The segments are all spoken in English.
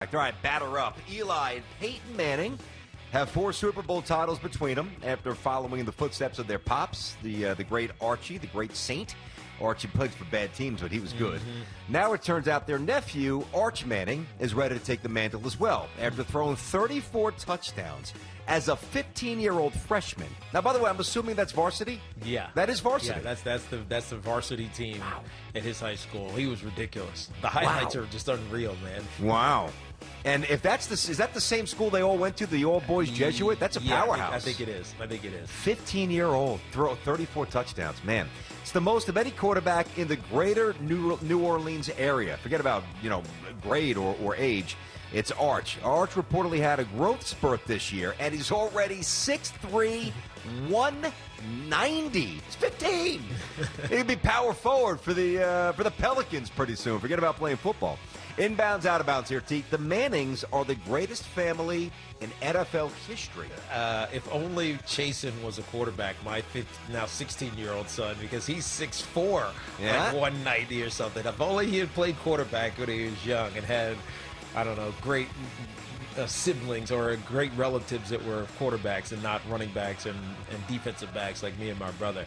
All right, batter up. Eli and Peyton Manning have 4 Super Bowl titles between them after following in the footsteps of their pops, the great Archie, the great Saint. Archie played for bad teams, but he was good. Now it turns out their nephew, Arch Manning, is ready to take the mantle as well after throwing 34 touchdowns as a 15-year-old freshman. Now, by the way, I'm assuming that's varsity? Yeah. That is varsity. Yeah, that's the varsity team at his high school. He was ridiculous. The highlights are just unreal, man. Wow. And if that's is that the same school they all went to, the all-boys Jesuit? That's a powerhouse. I think it is. 15-year-old, throw 34 touchdowns. Man, it's the most of any quarterback in the greater New Orleans area. Forget about, grade or age. It's Arch. Arch reportedly had a growth spurt this year, and he's already 6'3", 190. He's 15. He'd be power forward for the Pelicans pretty soon. Forget about playing football. Inbounds, out of bounds here, Teke. The Mannings are the greatest family in NFL history. If only Chasen was a quarterback, my now 16-year-old son, because he's 6'4", like 190 or something. If only he had played quarterback when he was young and had, I don't know, great siblings or great relatives that were quarterbacks and not running backs and defensive backs like me and my brother.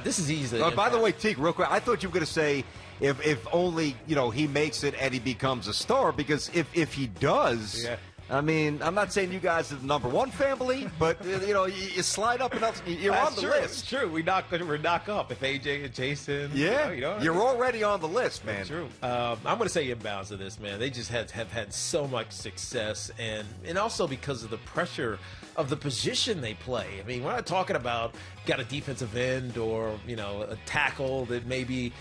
This is easy. By the way, Teke, real quick, I thought you were going to say if only he makes it and he becomes a star, because if he does. Yeah. I mean, I'm not saying you guys are the number one family, but you slide up and up. You're on the list. It's true. We knock up. If AJ and Jason, you're already on the list, man. That's true. I'm going to say inbounds to this, man. They just have had so much success, and also because of the pressure of the position they play. I mean, we're not talking about got a defensive end or a tackle that maybe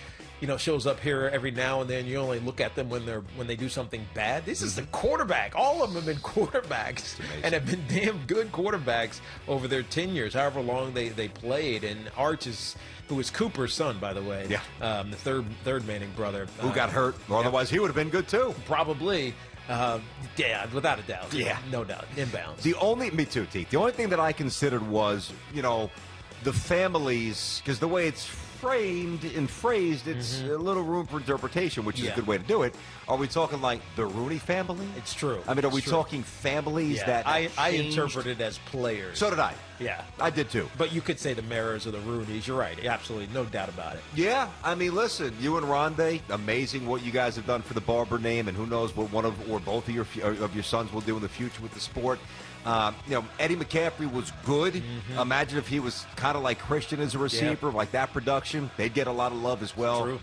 shows up here every now and then. You only look at them when they do something bad. This is the quarterback. All of them have been quarterbacks and have been damn good quarterbacks over their tenures, however long they played. And Arch who is Cooper's son, by the way, the third Manning brother, who got hurt, or otherwise he would have been good too. Probably. Without a doubt. Yeah, no doubt. Inbounds. Me too, Teke. The only thing that I considered was, the families, because the way it's framed and phrased, it's a little room for interpretation, which is a good way to do it. Are we talking like the Rooney family? It's true. I mean, are we talking families that I interpreted as players. So did I. Yeah. I did too. But you could say the Maras or the Rooneys. You're right. Absolutely. No doubt about it. Yeah. I mean, listen, you and Rondé, amazing what you guys have done for the Barber name, and who knows what one of or both of your sons will do in the future with the sport. Eddie McCaffrey was good. Imagine if he was kind of like Christian as a receiver, like that production. They'd get a lot of love as well. True.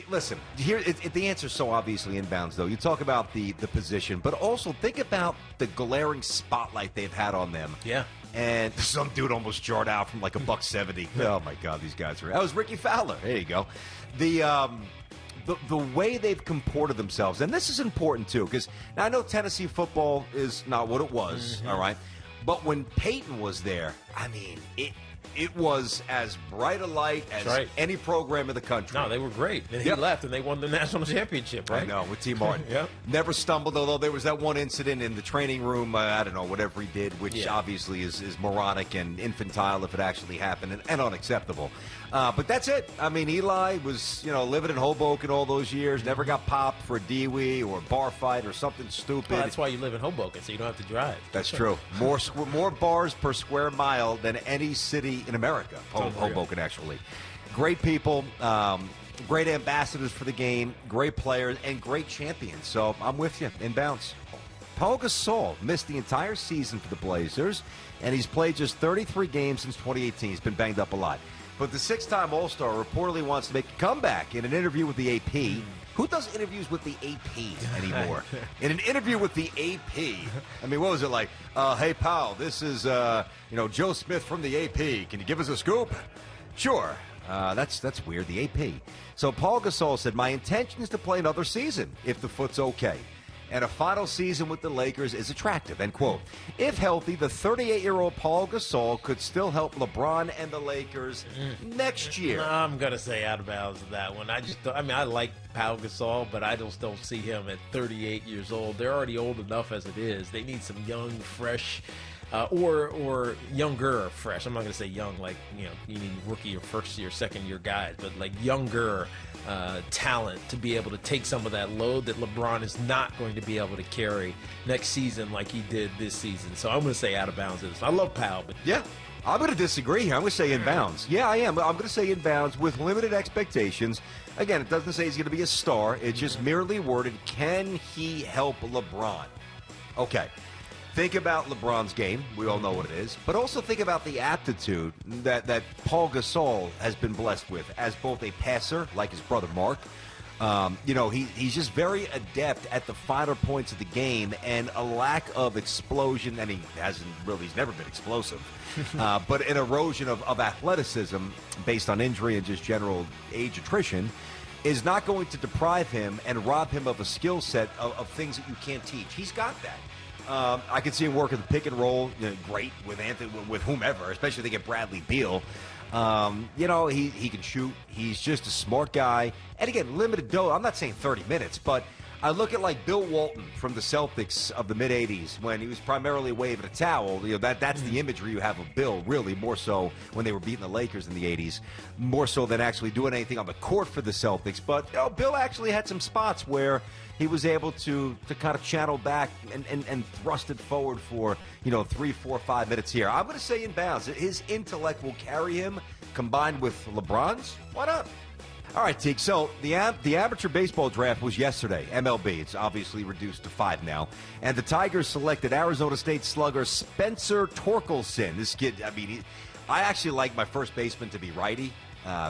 Listen, here the answer is so obviously inbounds, though. You talk about the position, but also think about the glaring spotlight they've had on them. Yeah. And some dude almost jarred out from like $170. Oh, my God, these guys are... That was Ricky Fowler. There you go. The way they've comported themselves, and this is important, too, because now I know Tennessee football is not what it was, all right? But when Peyton was there, I mean, it was as bright a light as any program in the country. No, they were great. And he left, and they won the national championship, right? I know, with T. Martin. Never stumbled, although there was that one incident in the training room, I don't know, whatever he did, which obviously is moronic and infantile if it actually happened, and unacceptable. But that's it. I mean, Eli was, living in Hoboken all those years, never got popped for a DWI or a bar fight or something stupid. Well, that's why you live in Hoboken, so you don't have to drive. That's true. More bars per square mile than any city in America. Hoboken, actually. Great people, great ambassadors for the game, great players, and great champions. So I'm with you. Inbounds. Paul Gasol missed the entire season for the Blazers, and he's played just 33 games since 2018. He's been banged up a lot. But the 6-time All-Star reportedly wants to make a comeback in an interview with the AP. Who does interviews with the AP anymore? In an interview with the AP, I mean, what was it like? Hey, pal, this is, Joe Smith from the AP. Can you give us a scoop? Sure. That's weird, the AP. So Paul Gasol said, my intention is to play another season if the foot's okay. And a final season with the Lakers is attractive, end quote. If healthy, the 38-year-old Paul Gasol could still help LeBron and the Lakers next year. I'm going to say out of bounds of that one. I like Paul Gasol, but I just don't see him at 38 years old. They're already old enough as it is. They need some young, fresh or younger, fresh. I'm not going to say young, like, you need rookie or first year, second year guys, but like younger talent to be able to take some of that load that LeBron is not going to be able to carry next season like he did this season. So I'm going to say out of bounds. I love Powell, but yeah. I'm going to disagree here. I'm going to say inbounds. Yeah, I am. I'm going to say inbounds with limited expectations. Again, it doesn't say he's going to be a star. It's just merely worded, can he help LeBron? Okay. Think about LeBron's game. We all know what it is. But also think about the aptitude that Paul Gasol has been blessed with as both a passer, like his brother Mark. He's just very adept at the finer points of the game, and a lack of explosion, and he's never been explosive, but an erosion of athleticism based on injury and just general age attrition is not going to deprive him and rob him of a skill set of things that you can't teach. He's got that. I can see him working the pick and roll, great with Anthony, with whomever, especially if they get Bradley Beal. He can shoot. He's just a smart guy. And again, limited dough. I'm not saying 30 minutes, but I look at like Bill Walton from the Celtics of the mid-'80s when he was primarily waving a towel. That's the imagery you have of Bill, really, more so when they were beating the Lakers in the 80s, more so than actually doing anything on the court for the Celtics. But Bill actually had some spots where he was able to kind of channel back and thrust it forward for, 3, 4, 5 minutes here. I'm going to say inbounds. His intellect will carry him, combined with LeBron's. Why not? All right, Teague. So the amateur baseball draft was yesterday, MLB. It's obviously reduced to 5 now. And the Tigers selected Arizona State slugger Spencer Torkelson. This kid, I actually like my first baseman to be righty.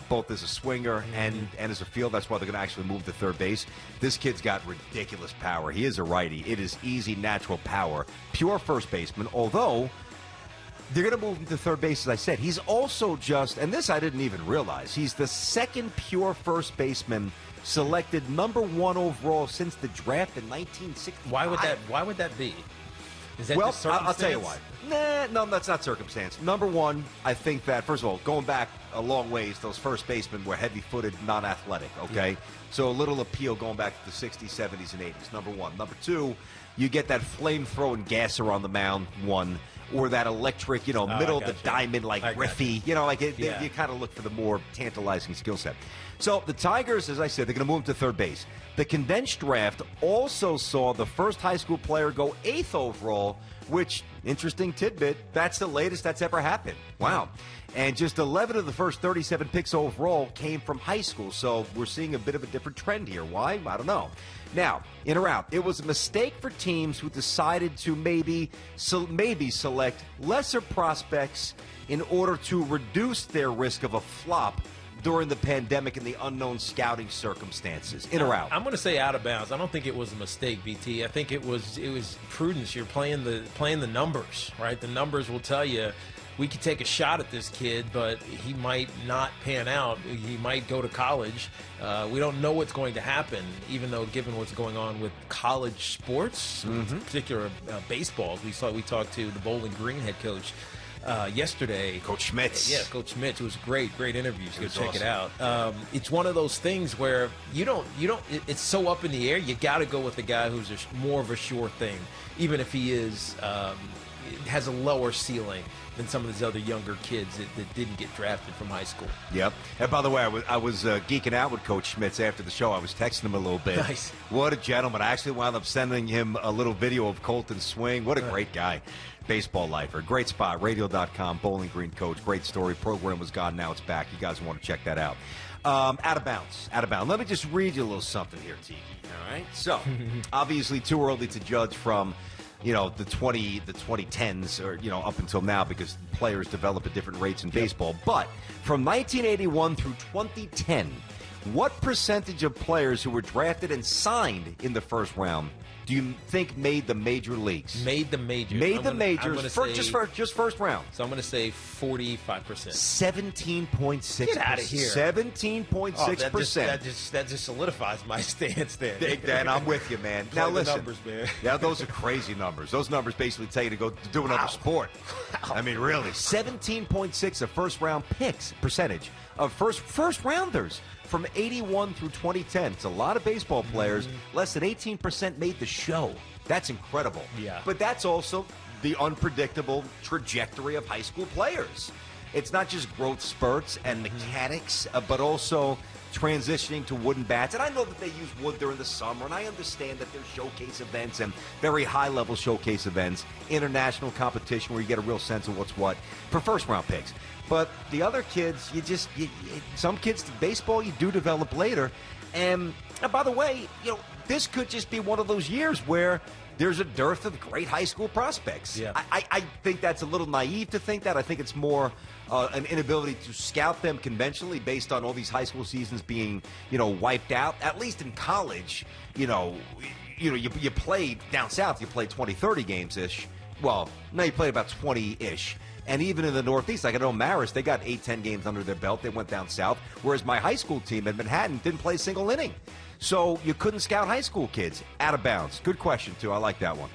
Both as a swinger and as a field. That's why they're going to actually move to third base. This kid's got ridiculous power. He is a righty. It is easy, natural power. Pure first baseman, although they're going to move him to third base, as I said. He's also and this I didn't even realize, he's the second pure first baseman selected number 1 overall since the draft in 1965. Why would that be? Is that just I'll tell you why. No, that's not circumstance. Number 1, I think that, first of all, going back a long ways, those first basemen were heavy-footed, non-athletic, okay? Yeah. So a little appeal going back to the 60s, 70s, and 80s, number 1. Number 2, you get that flame-throwing gasser on the mound, 1, or that electric, middle of the diamond, like Griffey. You kind of look for the more tantalizing skill set. So the Tigers, as I said, they're going to move him to third base. The condensed draft also saw the first high school player go 8th overall, which, interesting tidbit, that's the latest that's ever happened. Wow. And just 11 of the first 37 picks overall came from high school, so we're seeing a bit of a different trend here. Why? I don't know. Now, in or out, it was a mistake for teams who decided to maybe select lesser prospects in order to reduce their risk of a flop during the pandemic and the unknown scouting circumstances. In or out? I'm going to say out of bounds. I don't think it was a mistake, BT. I think it was prudence. You're playing the numbers, right? The numbers will tell you we could take a shot at this kid, but he might not pan out. He might go to college. We don't know what's going to happen, even though given what's going on with college sports, in particular baseball. We talked to the Bowling Green head coach yesterday. Coach Schmitz. Yeah, Coach Schmitz. It was great interviews. Go check it out. It's one of those things where it's so up in the air. You got to go with the guy who's more of a sure thing, even if he has a lower ceiling than some of these other younger kids that didn't get drafted from high school. Yep. And by the way, I was geeking out with Coach Schmitz after the show. I was texting him a little bit. Nice. What a gentleman. I actually wound up sending him a little video of Colton's swing. What a great guy. Baseball lifer. Great spot. Radio.com, Bowling Green coach. Great story. Program was gone. Now it's back. You guys want to check that out. Out of bounds. Let me just read you a little something here, Tiki. All right? So, obviously too early to judge from the 2010s or up until now because players develop at different rates in baseball. But from 1981 through 2010, what percentage of players who were drafted and signed in the first round do you think made the major leagues? Made the majors. Just first round. So I'm going to say 45%. 17.6%. Get out of here. 17.6%. That just solidifies my stance there. And I'm with you, man. Now listen. Numbers, man. Yeah, those are crazy numbers. Those numbers basically tell you to go do another sport. I mean, really. 17.6 of first round picks percentage of first rounders. From 81 through 2010. It's a lot of baseball players. Less than 18% made the show. That's incredible. Yeah. But that's also the unpredictable trajectory of high school players. It's not just growth spurts and mechanics, but also transitioning to wooden bats. And I know that they use wood during the summer, and I understand that there's showcase events and very high-level showcase events, international competition where you get a real sense of what's what for first-round picks. But the other kids, some kids, baseball, you do develop later. And by the way, this could just be one of those years where there's a dearth of great high school prospects. Yeah. I think that's a little naive to think that. I think it's more an inability to scout them conventionally based on all these high school seasons being, wiped out. At least in college, you played down south, you played 20, 30 games-ish. Well, now you play about 20-ish. And even in the Northeast, like I know Marist, they got 8, 10 games under their belt. They went down south. Whereas my high school team at Manhattan didn't play a single inning. So you couldn't scout high school kids. Out of bounds. Good question, too. I like that one.